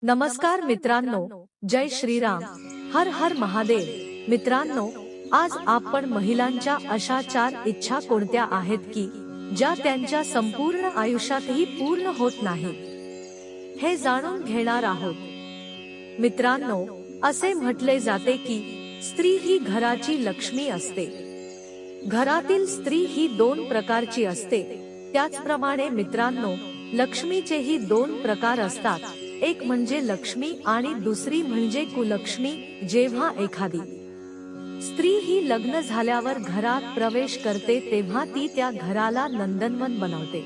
नमस्कार मित्रांनो, जय श्रीराम, हर हर महादेव। मित्रांनो, आज आपण महिलांच्या अशा 4 इच्छा कोणत्या आहेत की ज्या त्यांच्या संपूर्ण आयुष्यातही पूर्ण होत नाही, हे जाणून घेणार आहोत। मित्रांनो, असे म्हटले जाते की स्त्री ही घराची लक्ष्मी असते। घरातील स्त्री ही 2 प्रकारची असते। त्याचप्रमाणे मित्रांनो, लक्ष्मीचेही 2 प्रकार असतात। एक म्हणजे लक्ष्मी आणि दुसरी म्हणजे कुलक्ष्मी। जेव्हा एखादी स्त्री ही लग्न झाल्यावर घरात प्रवेश करते तेव्हा ती त्या घराला नंदनवन बनवते।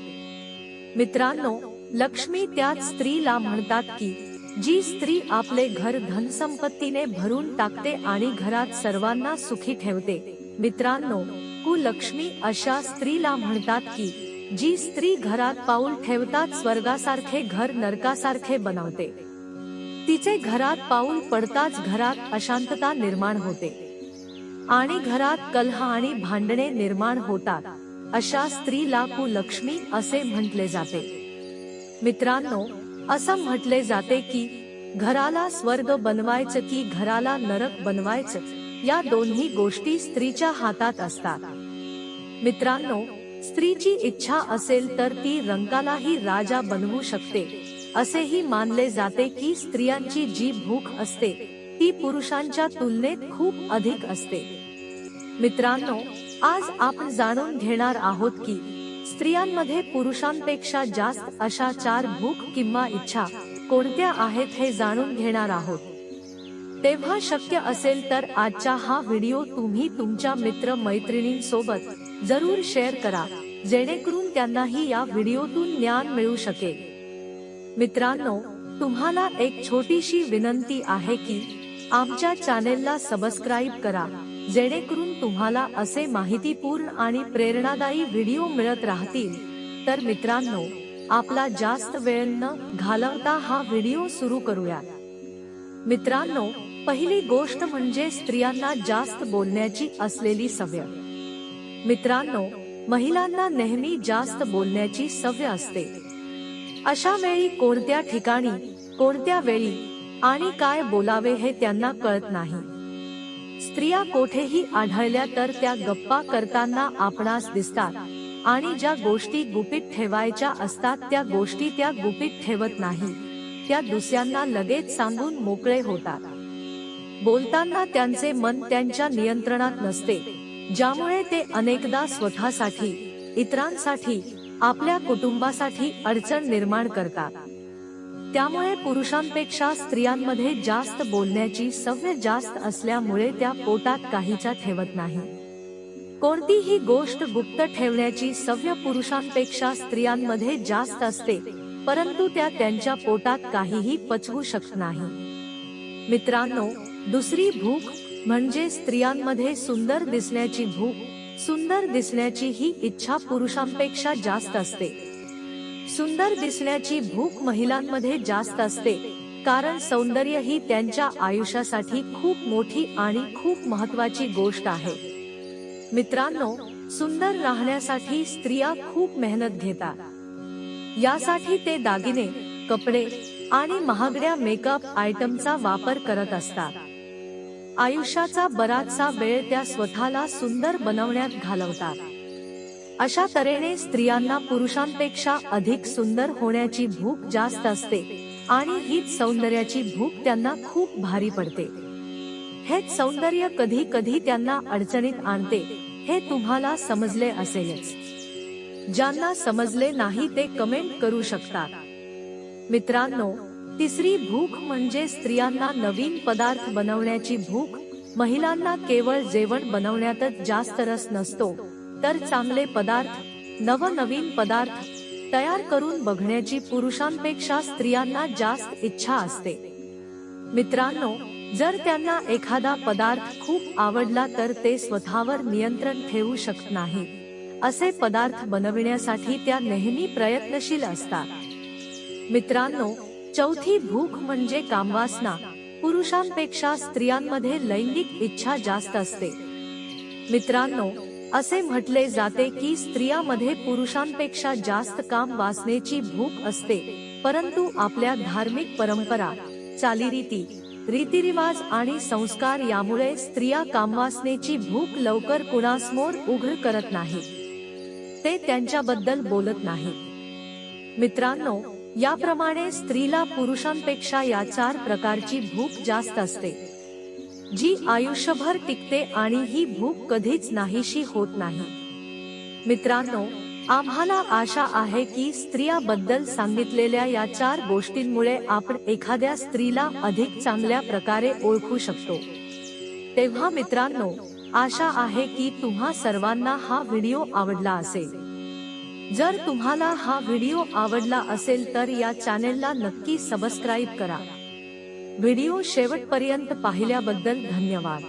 मित्रांनो, लक्ष्मी त्याच स्त्रीला म्हणतात की जी स्त्री आपले घर धनसंपत्तीने भरून टाकते आणि घरात सर्वांना सुखी ठेवते। मित्रांनो, कुलक्ष्मी अशा स्त्रीला म्हणतात की जी स्त्री घरात पाऊल ठेवताच स्वर्गासारखे घर नरकासारखे बनवते। तिचे घरात पाऊल पडताच घरात अशांतता निर्माण होते आणि घरात कलह आणि भांडणे निर्माण होतात। अशा स्त्रीला कुलक्ष्मी असे म्हटले जाते। मित्रांनो, असं म्हटले जाते की घराला स्वर्ग बनवायचं की घराला नरक बनवायचं, या दोन्ही गोष्टी स्त्रीच्या हातात असतात। मित्रांनो, स्त्रीची इच्छा असेल तर ती रंकालाही राजा बनवू शकते। असेही मानले जाते की स्त्रियांची जी भूक असते ती पुरुषांच्या तुलनेत खूप अधिक असते। मित्रांनो, आज आपण जाणून घेणार आहोत की स्त्रियांमध्ये पुरुषांपेक्षा जास्त अशा 4 भूक किंवा इच्छा कोणत्या आहेत हे जाणून घेणार आहोत। तेव्हा शक्य असेल तर आजचा हा व्हिडिओ तुम्ही तुमच्या मित्र मैत्रिणींसोबत जरूर शेअर करा, जेणेकरून त्यांनाही या व्हिडिओतून ज्ञान मिळू शकेल। मित्रांनो, तुम्हाला एक छोटीशी विनंती आहे की आमच्या चॅनेलला सबस्क्राईब करा, जेणेकरून तुम्हाला असे माहितीपूर्ण आणि प्रेरणादायी व्हिडिओ मिळत राहतील। तर मित्रांनो, आपला जास्त वेळ न घालवता हा व्हिडिओ सुरू करूया। मित्रांनो, पहिली गोष्ट म्हणजे स्त्रियांना जास्त बोलण्याची असलेली सवय। मित्रांनो, महिलांना नेहमी जास्त बोलण्याची सवय असते। अशा वेळी कोणत्या ठिकाणी, कोणत्या वेळी आणि काय बोलावे हे त्यांना कळत नाही। स्त्रिया कोठेही आढळल्या तर त्या गप्पा करताना आपणास दिसतात आणि ज्या गोष्टी गुपित ठेवायच्या असतात त्या गोष्टी त्या गुपित ठेवत नाही, त्या दुसऱ्यांना लगेच सांगून मोकळे होतात। बोलताना त्यांचे मन त्यांच्या नियंत्रणात नसते, ज्यामुळे ते अनेकदा स्वतःसाठी, इतरांसाठी, आपल्या कुटुंबासाठी अडचण निर्माण करतात। त्यामुळे पुरुषांपेक्षा स्त्रियांमध्ये जास्त बोलण्याची सवय जास्त असल्यामुळे त्या पोटात काहीच ठेवत नाही। कोणतीही गोष्ट गुप्त ठेवण्याची सवय पुरुषांपेक्षा स्त्रियांमध्ये जास्त असते, परंतु त्या त्यांच्या पोटात काहीही पचवू शकत नाही। मित्रांनो, दुसरी भूक म्हणजे स्त्रियांमध्ये सुंदर दिसण्याची भूक। सुंदर दिसण्याची ही इच्छा पुरुषांपेक्षा जास्त असते। सुंदर दिसण्याची भूक महिलांमध्ये जास्त असते, कारण सौंदर्य ही त्यांच्या आयुष्यासाठी खूप मोठी आणि खूप महत्त्वाची गोष्ट आहे। मित्रांनो, सुंदर राहण्यासाठी स्त्रिया खूप मेहनत घेतात। यासाठी ते दागिने, कपडे आणि महागड्या मेकअप आयटमचा वापर करत असतात। आयुष्याचा बराचसा वेळ त्या स्वतःला सुंदर बनवण्यात घालवतात। अशा तऱ्हेने स्त्रियांना पुरुषांपेक्षा अधिक सुंदर होण्याची भूक जास्त असते आणि हीच सौंदर्याची भूक त्यांना खूप भारी पडते। हेच सौंदर्य कधी कधी त्यांना अडचणीत आणते, हे तुम्हाला समजले असेलच। ज्यांना समजले नाही ते कमेंट करू शकतात। मित्रांनो, तिसरी भूक म्हणजे स्त्रियांना नवीन पदार्थ बनवण्याची भूक। महिलांना केवळ जेवण बनवण्यातच जास्त रस नसतो, तर चांगले पदार्थ, नवनवीन पदार्थ तयार करून बघण्याची पुरुषांपेक्षा स्त्रियांना जास्त इच्छा असते। मित्रांनो, जर त्यांना एखादा पदार्थ खूप आवडला तर ते स्वतःवर नियंत्रण ठेवू शकत नाही। असे पदार्थ बनविण्यासाठी त्या नेहमी प्रयत्नशील असतात। मित्रांनो, चौथी भूक म्हणजे कामवासना। पुरुषांपेक्षा स्त्रियांमध्ये लैंगिक इच्छा जास्त असते। मित्रांनो, असे म्हटले जाते की स्त्रियांमध्ये पुरुषांपेक्षा जास्त काम वासनेची भूक असते, परंतु आपल्या धार्मिक परंपरा चालीरीती, रीतिरिवाज आणि संस्कार यामुळे स्त्रिया कामवासनेची भूक लवकर कुणासमोर उघड करत नाहीत. ते त्यांच्याबद्दल बोलत नाहीत. मित्रांनो, याप्रमाणे स्त्रीला पुरुषांपेक्षा या 4 प्रकारची भूक जास्त असते, जी आयुष्यभर टिकते आणि ही भूक कधीच नाहीशी होत नाही. मित्रांनो, आम्हाला आशा आहे की स्त्रियाबद्दल सांगितलेल्या या 4 गोष्टींमुळे आपण एखाद्या स्त्रीला अधिक चांगल्या प्रकारे ओळखू शकतो. तेव्हा मित्रांनो, आशा आहे की तुम्हा सर्वांना हा व्हिडिओ आवडला असेल. जर तुम्हाला हा व्हिडिओ आवडला असेल तर या चॅनेलला नक्की सबस्क्राईब करा. व्हिडिओ शेवटपर्यंत पाहिल्याबद्दल धन्यवाद.